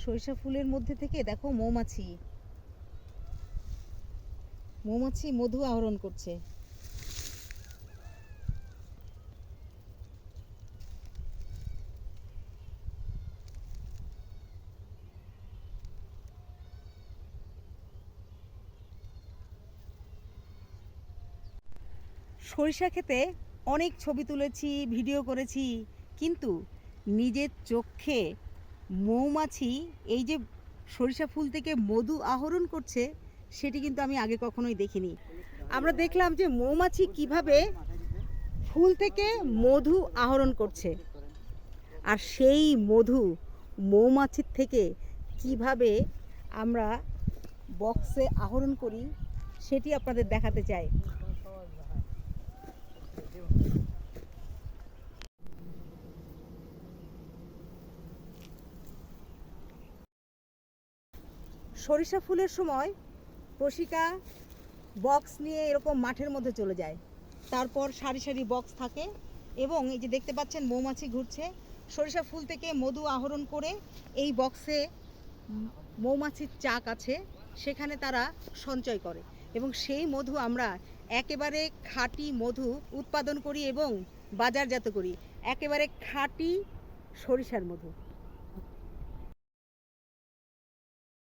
সরিষা ফুলের মধ্যে থেকে দেখো মৌমাছি মৌমাছি মধু আহরণ করছে। সরিষা খেতে অনেক ছবি তুলেছি, ভিডিও করেছি, কিন্তু নিজের চোখে মৌমাছি এই যে সরিষা ফুল থেকে মধু আহরণ করছে সেটি কিন্তু আমি আগে কখনোই দেখিনি। আমরা দেখলাম যে মৌমাছি কিভাবে ফুল থেকে মধু আহরণ করছে, আর সেই মধু মৌমাছির থেকে কিভাবে আমরা বক্সে আহরণ করি সেটি আপনাদের দেখাতে চাই। সরিষা ফুলের সময় প্রশিকা বক্স নিয়ে এরকম মাঠের মধ্যে চলে যায়, তারপর সারি সারি বক্স থাকে এবং এই যে দেখতে পাচ্ছেন মৌমাছি ঘুরছে। সরিষা ফুল থেকে মধু আহরণ করে এই বক্সে মৌমাছির চাক আছে, সেখানে তারা সঞ্চয় করে এবং সেই মধু আমরা একেবারে খাঁটি মধু উৎপাদন করি এবং বাজারজাত করি, একেবারে খাঁটি সরিষার মধু।